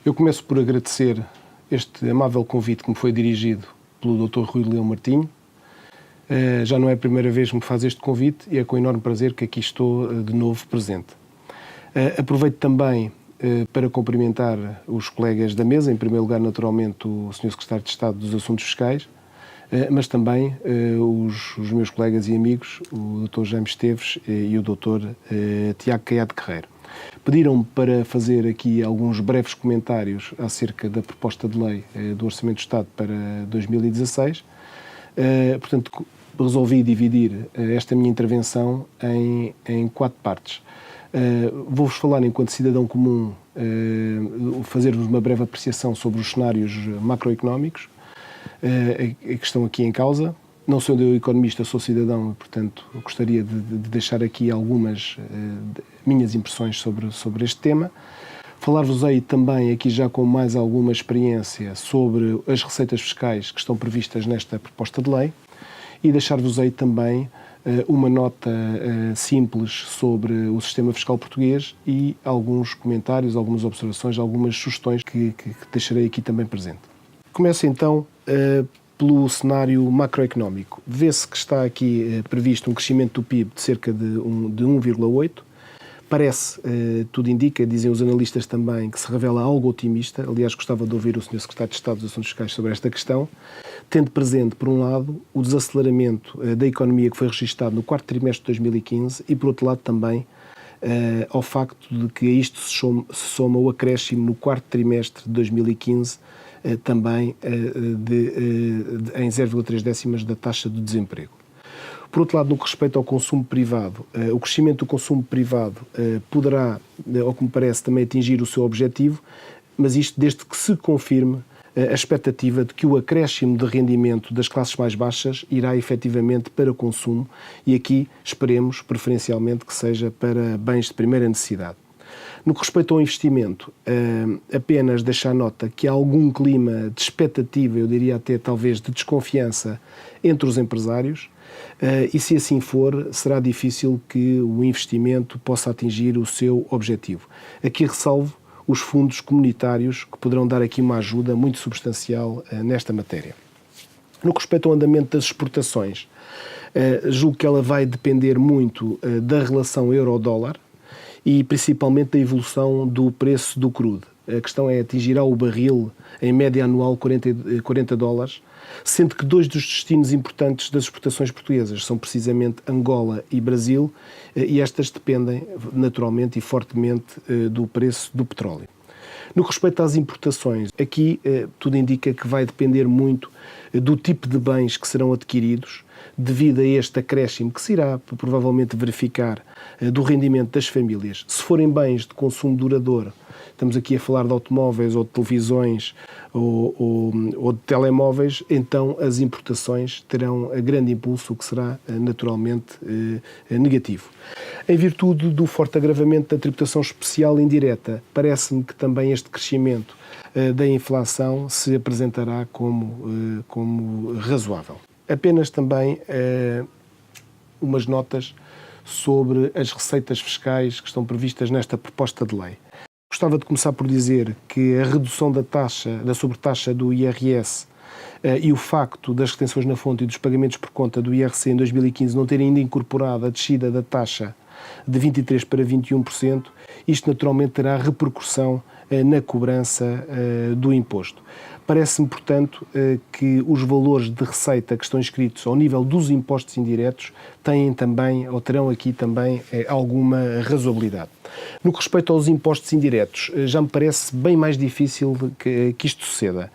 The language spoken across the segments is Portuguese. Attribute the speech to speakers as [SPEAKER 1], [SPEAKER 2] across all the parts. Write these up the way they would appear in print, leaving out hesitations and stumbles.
[SPEAKER 1] Eu começo por agradecer este amável convite que me foi dirigido pelo Dr. Rui Leão Martinho. Já não é a primeira vez que me faz este convite e é com enorme prazer que aqui estou de novo presente. Aproveito também para cumprimentar os colegas da mesa, em primeiro lugar, naturalmente, o Sr. Secretário de Estado dos Assuntos Fiscais, mas também os meus colegas e amigos, o Dr. Jaime Esteves e o Dr. Tiago Caiado Guerreiro. Pediram-me para fazer aqui alguns breves comentários acerca da proposta de lei do Orçamento do Estado para 2016. Portanto, resolvi dividir esta minha intervenção em 4 partes. Vou-vos falar enquanto cidadão comum, fazer-vos uma breve apreciação sobre os cenários macroeconómicos que estão aqui em causa. Não sou eu economista, sou cidadão, portanto, gostaria de deixar aqui algumas minhas impressões sobre este tema. Falar-vos-ei também, aqui já com mais alguma experiência, sobre as receitas fiscais que estão previstas nesta proposta de lei e deixar-vos-ei também uma nota simples sobre o sistema fiscal português e alguns comentários, algumas observações, algumas sugestões que deixarei aqui também presente. Começo então pelo cenário macroeconómico. Vê-se que está aqui previsto um crescimento do PIB de cerca de 1,8%. Parece, tudo indica, dizem os analistas também, que se revela algo otimista. Aliás, gostava de ouvir o Sr. Secretário de Estado dos Assuntos Fiscais sobre esta questão, tendo presente, por um lado, o desaceleramento da economia que foi registado no quarto trimestre de 2015 e, por outro lado, também ao facto de que a isto se soma o acréscimo no quarto trimestre de 2015 também em 0,3 da taxa de desemprego. Por outro lado, no que respeita ao consumo privado, o crescimento do consumo privado poderá, ao que me parece, também atingir o seu objetivo, mas isto desde que se confirme a expectativa de que o acréscimo de rendimento das classes mais baixas irá efetivamente para consumo e aqui esperemos, preferencialmente, que seja para bens de primeira necessidade. No que respeita ao investimento, apenas deixar nota que há algum clima de expectativa, eu diria até talvez de desconfiança entre os empresários, e se assim for, será difícil que o investimento possa atingir o seu objetivo. Aqui ressalvo os fundos comunitários que poderão dar aqui uma ajuda muito substancial nesta matéria. No que respeita ao andamento das exportações, julgo que ela vai depender muito da relação euro-dólar e principalmente da evolução do preço do crudo. A questão é, atingirá o barril em média anual $40, sendo que 2 dos destinos importantes das exportações portuguesas são precisamente Angola e Brasil, e estas dependem naturalmente e fortemente do preço do petróleo. No que respeita às importações, aqui tudo indica que vai depender muito do tipo de bens que serão adquiridos, devido a este acréscimo que se irá provavelmente verificar do rendimento das famílias. Se forem bens de consumo duradouro, estamos aqui a falar de automóveis ou de televisões ou de telemóveis, então as importações terão a grande impulso, o que será naturalmente negativo. Em virtude do forte agravamento da tributação especial indireta, parece-me que também este crescimento da inflação se apresentará como razoável. Apenas também umas notas sobre as receitas fiscais que estão previstas nesta proposta de lei. Gostava de começar por dizer que a redução da sobretaxa do IRS e o facto das retenções na fonte e dos pagamentos por conta do IRC em 2015 não terem ainda incorporado a descida da taxa de 23% para 21%, isto naturalmente terá repercussão na cobrança do imposto. Parece-me, portanto, que os valores de receita que estão inscritos ao nível dos impostos indiretos têm também, ou terão aqui também, alguma razoabilidade. No que respeita aos impostos indiretos, já me parece bem mais difícil que isto suceda.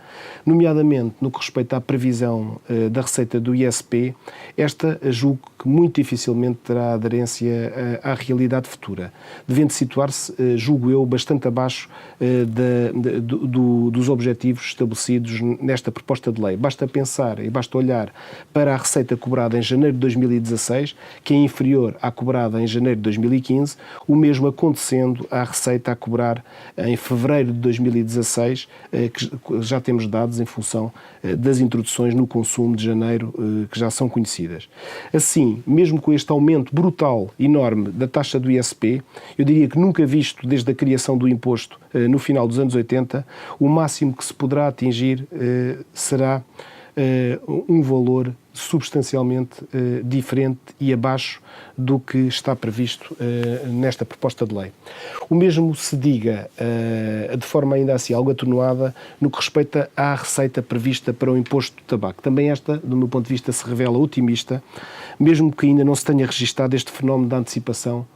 [SPEAKER 1] Nomeadamente, no que respeita à previsão da receita do ISP, esta julgo que muito dificilmente terá aderência à realidade futura, devendo situar-se, julgo eu, bastante abaixo dos objetivos estabelecidos nesta proposta de lei. Basta pensar e basta olhar para a receita cobrada em janeiro de 2016, que é inferior à cobrada em janeiro de 2015, o mesmo aconteceu acontecendo à Receita a cobrar em fevereiro de 2016, que já temos dados em função das introduções no consumo de janeiro, que já são conhecidas. Assim, mesmo com este aumento brutal, enorme, da taxa do ISP, eu diria que nunca visto desde a criação do imposto no final dos anos 80, o máximo que se poderá atingir será um valor substancialmente diferente e abaixo do que está previsto nesta proposta de lei. O mesmo se diga, de forma ainda assim algo atenuada, no que respeita à receita prevista para o imposto do tabaco. Também esta, do meu ponto de vista, se revela otimista, mesmo que ainda não se tenha registado este fenómeno da antecipação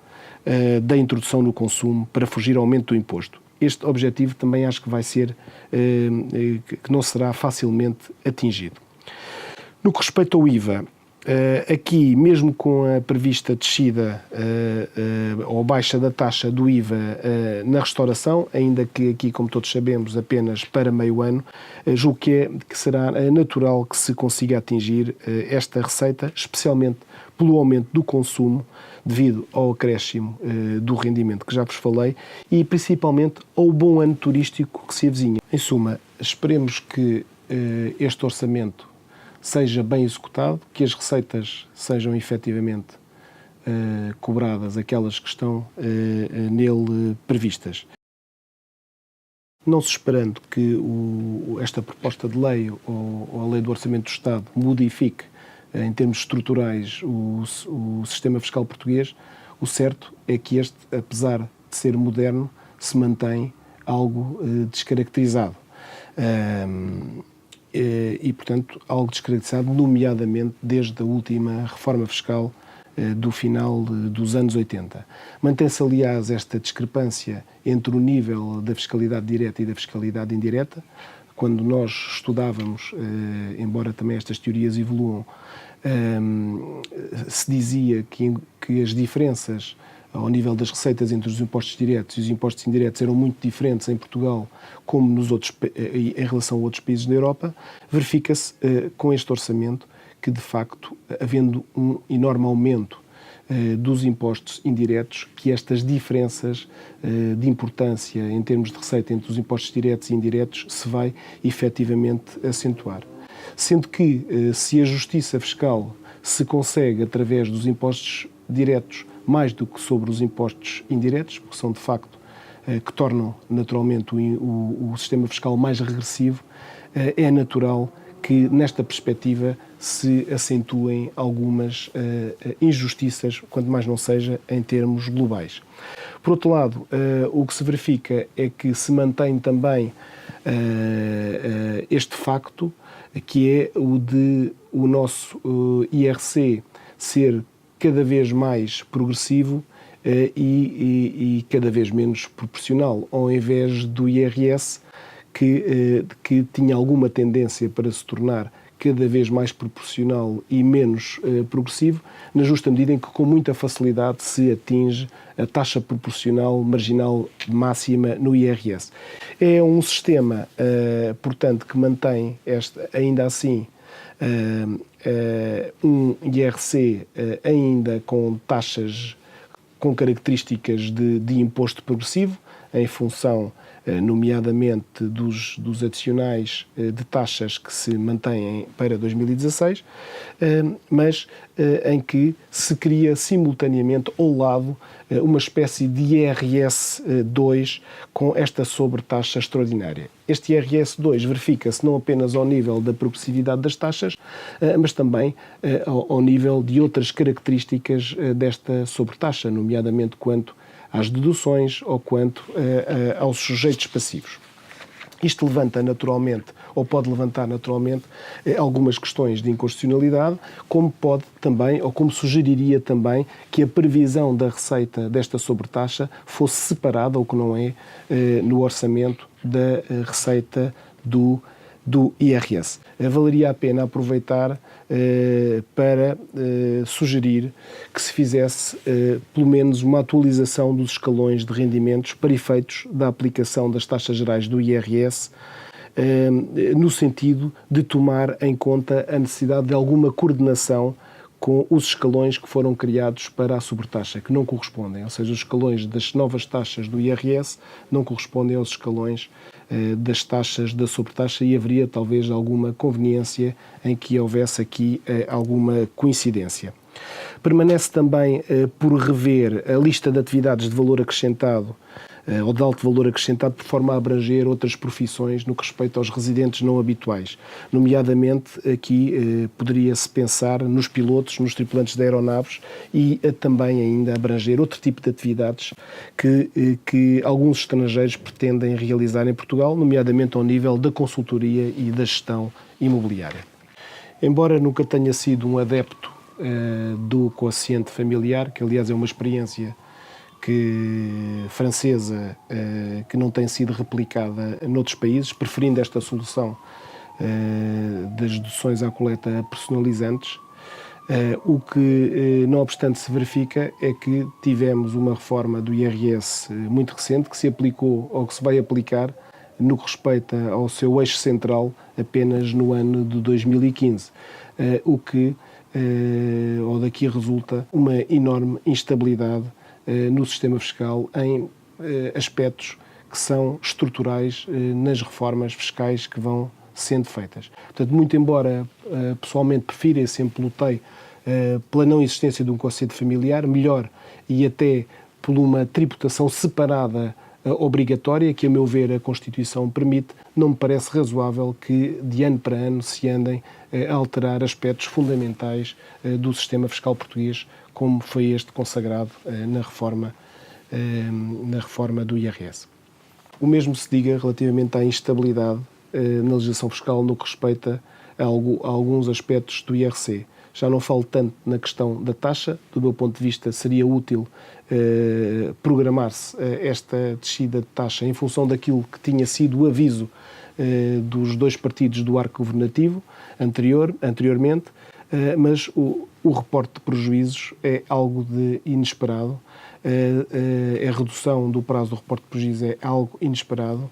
[SPEAKER 1] da introdução no consumo para fugir ao aumento do imposto. Este objetivo também acho que vai ser, que não será facilmente atingido. No que respeita ao IVA, aqui, mesmo com a prevista descida ou baixa da taxa do IVA na restauração, ainda que aqui, como todos sabemos, apenas para meio ano, julgo que será natural que se consiga atingir esta receita, especialmente pelo aumento do consumo, devido ao acréscimo do rendimento que já vos falei e principalmente ao bom ano turístico que se avizinha. Em suma, esperemos que este orçamento seja bem executado, que as receitas sejam efetivamente cobradas, aquelas que estão nele previstas. Não se esperando que esta proposta de lei ou a lei do Orçamento do Estado modifique em termos estruturais o sistema fiscal português, o certo é que este, apesar de ser moderno, se mantém algo descaracterizado. E, portanto, algo descaracterizado, nomeadamente desde a última reforma fiscal do final dos anos 80. Mantém-se, aliás, esta discrepância entre o nível da fiscalidade direta e da fiscalidade indireta. Quando nós estudávamos, embora também estas teorias evoluam, se dizia que as diferenças ao nível das receitas entre os impostos diretos e os impostos indiretos eram muito diferentes em Portugal como em relação a outros países da Europa. Verifica-se com este orçamento que, de facto, havendo um enorme aumento dos impostos indiretos, que estas diferenças de importância em termos de receita entre os impostos diretos e indiretos se vai efetivamente acentuar. Sendo que, se a justiça fiscal se consegue através dos impostos diretos mais do que sobre os impostos indiretos, porque são de facto que tornam naturalmente o sistema fiscal mais regressivo, é natural que nesta perspectiva se acentuem algumas injustiças, quanto mais não seja em termos globais. Por outro lado, o que se verifica é que se mantém também este facto, que é o de o nosso IRC ser cada vez mais progressivo e cada vez menos proporcional, ao invés do IRS, que tinha alguma tendência para se tornar cada vez mais proporcional e menos progressivo, na justa medida em que com muita facilidade se atinge a taxa proporcional marginal máxima no IRS. É um sistema, portanto, que mantém ainda assim um IRC ainda com taxas com características de imposto progressivo, em função, nomeadamente, dos adicionais de taxas que se mantêm para 2016, mas em que se cria simultaneamente ao lado uma espécie de IRS 2 com esta sobretaxa extraordinária. Este IRS 2 verifica-se não apenas ao nível da progressividade das taxas, mas também ao nível de outras características desta sobretaxa, nomeadamente quanto às deduções ou quanto aos sujeitos passivos. Isto levanta naturalmente, ou pode levantar naturalmente, algumas questões de inconstitucionalidade, como pode também, ou como sugeriria também, que a previsão da receita desta sobretaxa fosse separada, ou que não é, no orçamento da receita do IRS. Valeria a pena aproveitar para sugerir que se fizesse pelo menos uma atualização dos escalões de rendimentos para efeitos da aplicação das taxas gerais do IRS, no sentido de tomar em conta a necessidade de alguma coordenação com os escalões que foram criados para a sobretaxa, que não correspondem. Ou seja, os escalões das novas taxas do IRS não correspondem aos escalões das taxas da sobretaxa e haveria talvez alguma conveniência em que houvesse aqui alguma coincidência. Permanece também por rever a lista de atividades de valor acrescentado ou de alto valor acrescentado, por forma a abranger outras profissões no que respeita aos residentes não habituais. Nomeadamente, aqui poderia-se pensar nos pilotos, nos tripulantes de aeronaves e também ainda abranger outro tipo de atividades que alguns estrangeiros pretendem realizar em Portugal, nomeadamente ao nível da consultoria e da gestão imobiliária. Embora nunca tenha sido um adepto do quociente familiar, que aliás é uma experiência francesa que não tem sido replicada noutros países, preferindo esta solução das deduções à coleta personalizantes. O que, não obstante, se verifica é que tivemos uma reforma do IRS muito recente que se aplicou ou que se vai aplicar no que respeita ao seu eixo central apenas no ano de 2015, o que ou daqui resulta uma enorme instabilidade no sistema fiscal em aspectos que são estruturais nas reformas fiscais que vão sendo feitas. Portanto, muito embora pessoalmente prefira e sempre lutei pela não existência de um quociente familiar, melhor e até por uma tributação separada obrigatória, que a meu ver a Constituição permite, não me parece razoável que de ano para ano se andem a alterar aspectos fundamentais do sistema fiscal português, como foi este consagrado na reforma do IRS. O mesmo se diga relativamente à instabilidade na legislação fiscal no que respeita a alguns aspectos do IRC. Já não falo tanto na questão da taxa, do meu ponto de vista seria útil programar-se esta descida de taxa em função daquilo que tinha sido o aviso dos dois partidos do arco governativo anteriormente, mas o reporte de prejuízos é algo de inesperado, a redução do prazo do reporte de prejuízos é algo inesperado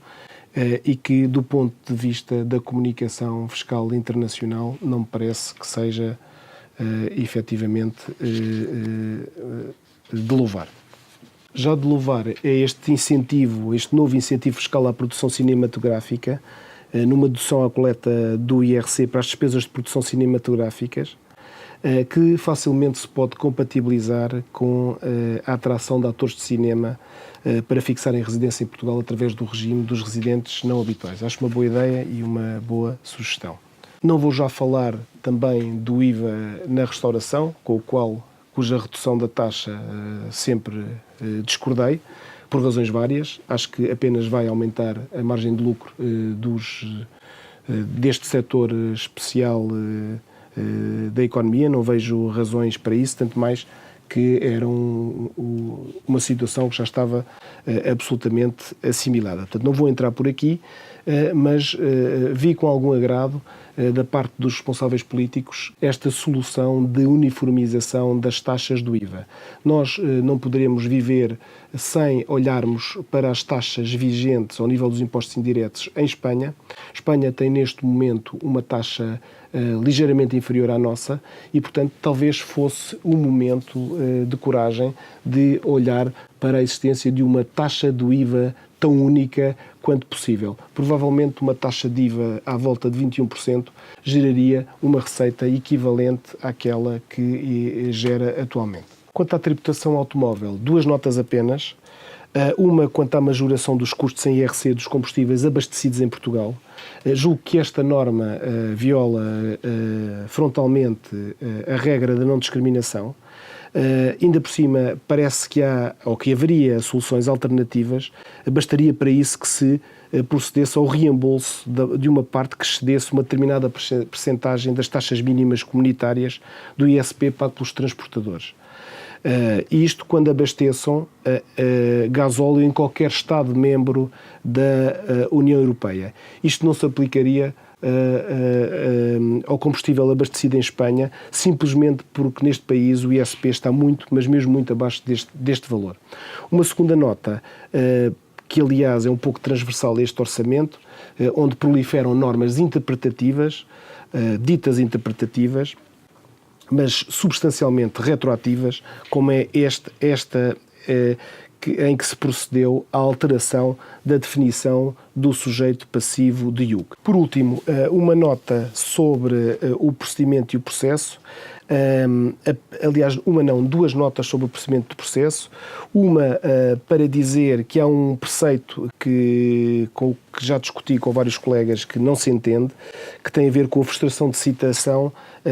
[SPEAKER 1] e que, do ponto de vista da comunicação fiscal internacional, não me parece que seja efetivamente de louvar. Já de louvar é este novo incentivo fiscal à produção cinematográfica, numa dedução à coleta do IRC para as despesas de produção cinematográficas, que facilmente se pode compatibilizar com a atração de atores de cinema para fixarem residência em Portugal através do regime dos residentes não habituais. Acho uma boa ideia e uma boa sugestão. Não vou já falar também do IVA na restauração, cuja redução da taxa sempre discordei, por razões várias. Acho que apenas vai aumentar a margem de lucro deste setor especial da economia. Não vejo razões para isso, tanto mais que era uma situação que já estava absolutamente assimilada. Portanto, não vou entrar por aqui, mas vi com algum agrado da parte dos responsáveis políticos esta solução de uniformização das taxas do IVA. Nós não poderemos viver sem olharmos para as taxas vigentes ao nível dos impostos indiretos em Espanha. Espanha tem neste momento uma taxa ligeiramente inferior à nossa e, portanto, talvez fosse um momento de coragem de olhar para a existência de uma taxa do IVA tão única quanto possível. Provavelmente uma taxa de IVA à volta de 21% geraria uma receita equivalente àquela que gera atualmente. Quanto à tributação automóvel, duas notas apenas. Uma quanto à majoração dos custos em IRC dos combustíveis abastecidos em Portugal. Julgo que esta norma viola frontalmente a regra da não discriminação. Ainda por cima, parece que haveria soluções alternativas. Bastaria para isso que se procedesse ao reembolso de uma parte que excedesse uma determinada percentagem das taxas mínimas comunitárias do ISP pago pelos transportadores. Isto quando abasteçam gasóleo em qualquer Estado-membro da União Europeia. Isto não se aplicaria ao combustível abastecido em Espanha, simplesmente porque neste país o ISP está muito, mas mesmo muito abaixo deste valor. Uma segunda nota, que aliás é um pouco transversal a este orçamento, onde proliferam normas interpretativas, ditas interpretativas, mas substancialmente retroativas, como é em que se procedeu à alteração da definição do sujeito passivo de IUC. Por último, uma nota sobre o procedimento e o processo. Aliás, duas notas sobre o procedimento do processo. Uma para dizer que há um preceito que já discuti com vários colegas que não se entende, que tem a ver com a frustração de citação,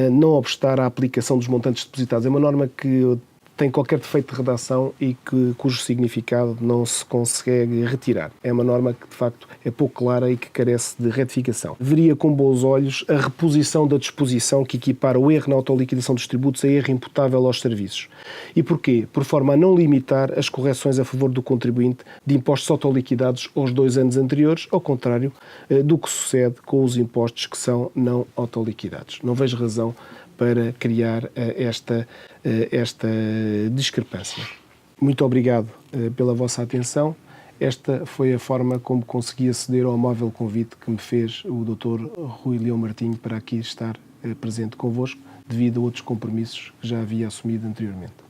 [SPEAKER 1] não obstar à aplicação dos montantes depositados. É uma norma que tem qualquer defeito de redação e cujo significado não se consegue retirar. É uma norma que, de facto, é pouco clara e que carece de retificação. Veria com bons olhos a reposição da disposição que equipara o erro na autoliquidação dos tributos a erro imputável aos serviços. E porquê? Por forma a não limitar as correções a favor do contribuinte de impostos autoliquidados aos 2 anos anteriores, ao contrário do que sucede com os impostos que são não autoliquidados. Não vejo razão para criar esta discrepância. Muito obrigado pela vossa atenção. Esta foi a forma como consegui aceder ao amável convite que me fez o Dr. Rui Leão Martinho para aqui estar presente convosco, devido a outros compromissos que já havia assumido anteriormente.